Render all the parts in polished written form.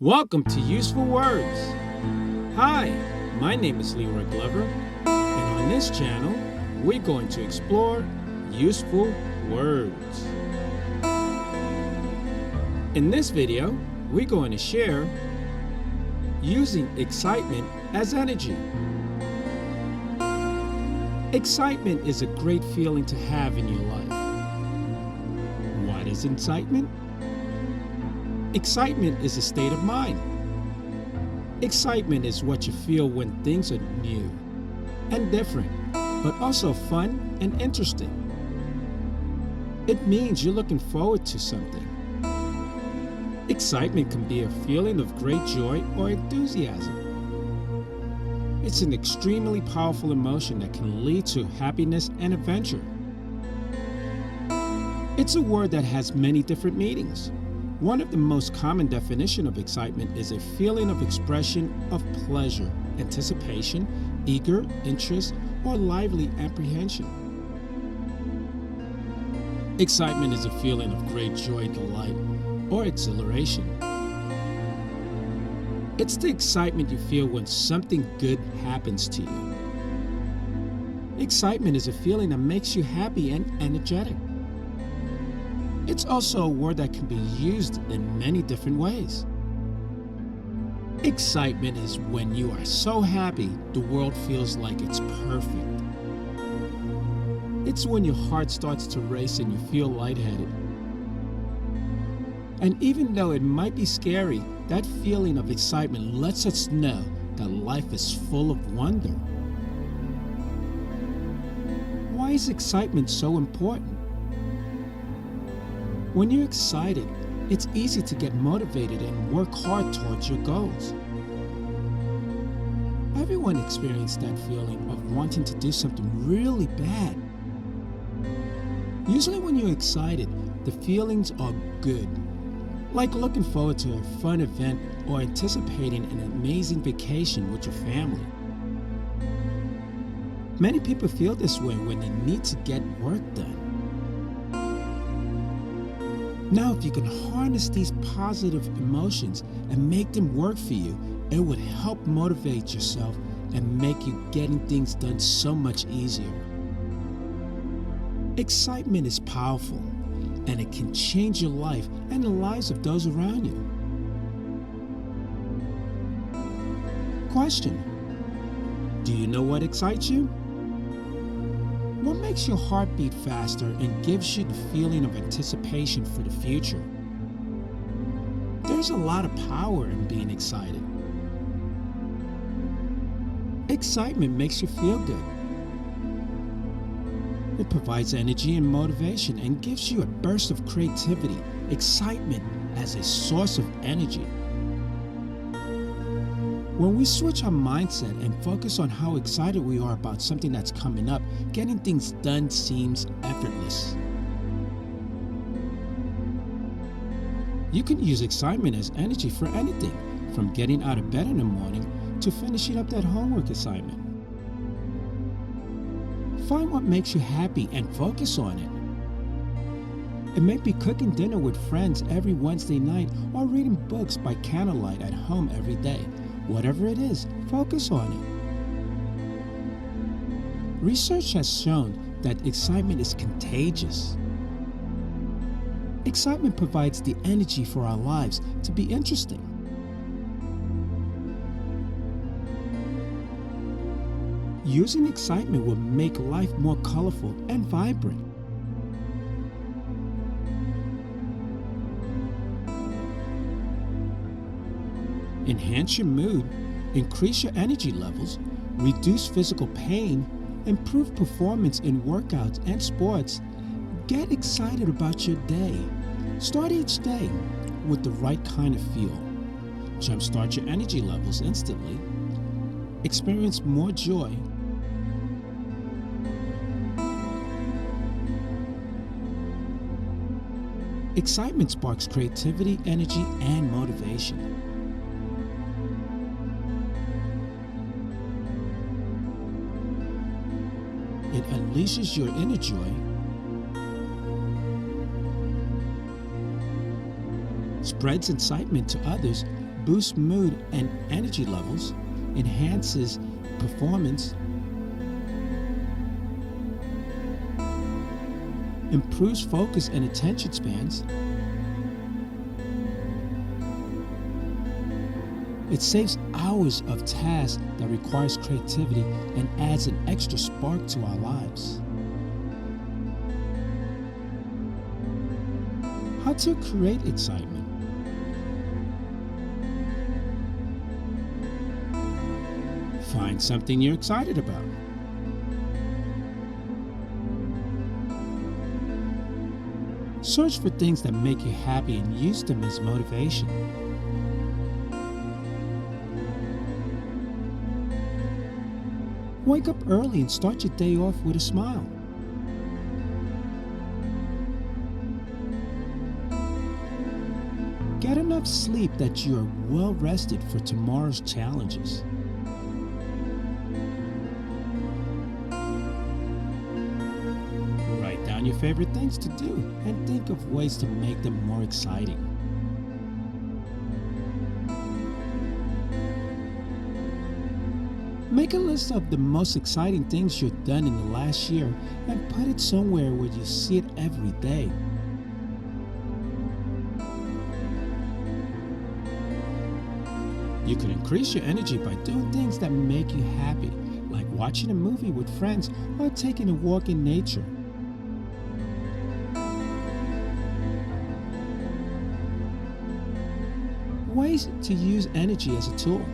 Welcome to Useful Words. Hi, my name is Leroy Glover, and on this channel, we're going to explore useful words. In this video, we're going to share using excitement as energy. Excitement is a great feeling to have in your life. What is incitement? Excitement is a state of mind. Excitement is what you feel when things are new and different, but also fun and interesting. It means you're looking forward to something. Excitement can be a feeling of great joy or enthusiasm. It's an extremely powerful emotion that can lead to happiness and adventure. It's a word that has many different meanings. One of the most common definitions of excitement is a feeling of expression of pleasure, anticipation, eager interest, or lively apprehension. Excitement is a feeling of great joy, delight, or exhilaration. It's the excitement you feel when something good happens to you. Excitement is a feeling that makes you happy and energetic. It's also a word that can be used in many different ways. Excitement is when you are so happy the world feels like it's perfect. It's when your heart starts to race and you feel lightheaded. And even though it might be scary, that feeling of excitement lets us know that life is full of wonder. Why is excitement so important? When you're excited, it's easy to get motivated and work hard towards your goals. Everyone experiences that feeling of wanting to do something really bad. Usually when you're excited, the feelings are good, like looking forward to a fun event or anticipating an amazing vacation with your family. Many people feel this way when they need to get work done. Now, if you can harness these positive emotions and make them work for you, it would help motivate yourself and make you getting things done so much easier. Excitement is powerful, and it can change your life and the lives of those around you. Question: do you know what excites you? What makes your heart beat faster and gives you the feeling of anticipation for the future? There's a lot of power in being excited. Excitement makes you feel good. It provides energy and motivation and gives you a burst of creativity. Excitement as a source of energy. When we switch our mindset and focus on how excited we are about something that's coming up, getting things done seems effortless. You can use excitement as energy for anything, from getting out of bed in the morning to finishing up that homework assignment. Find what makes you happy and focus on it. It may be cooking dinner with friends every Wednesday night or reading books by candlelight at home every day. Whatever it is, focus on it. Research has shown that excitement is contagious. Excitement provides the energy for our lives to be interesting. Using excitement will make life more colorful and vibrant. Enhance your mood, increase your energy levels, reduce physical pain, improve performance in workouts and sports. Get excited about your day. Start each day with the right kind of feel. Jumpstart your energy levels instantly. Experience more joy. Excitement sparks creativity, energy, and motivation. It unleashes your inner joy, spreads excitement to others, boosts mood and energy levels, enhances performance, improves focus and attention spans. It saves hours of tasks that requires creativity and adds an extra spark to our lives. How to create excitement. Find something you're excited about. Search for things that make you happy and use them as motivation. Wake up early and start your day off with a smile. Get enough sleep that you are well rested for tomorrow's challenges. Write down your favorite things to do and think of ways to make them more exciting. Make a list of the most exciting things you've done in the last year and put it somewhere where you see it every day. You can increase your energy by doing things that make you happy, like watching a movie with friends or taking a walk in nature. Ways to use energy as a tool.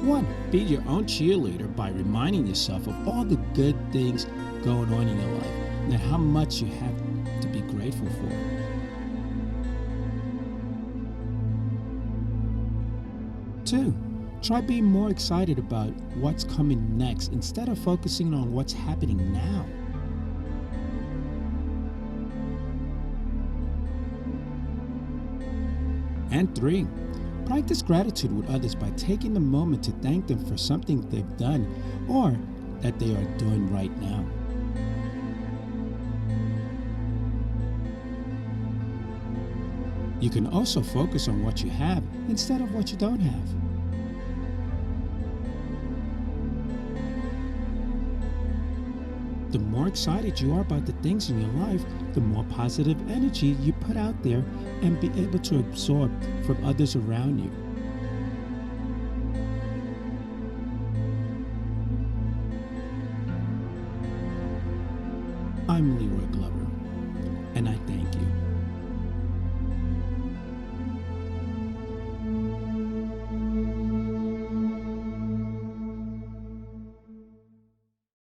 One, be your own cheerleader by reminding yourself of all the good things going on in your life and how much you have to be grateful for. Two, try being more excited about what's coming next instead of focusing on what's happening now. And three, practice gratitude with others by taking the moment to thank them for something they've done or that they are doing right now. You can also focus on what you have instead of what you don't have. The more excited you are about the things in your life, the more positive energy you put out there and be able to absorb from others around you. I'm Louise.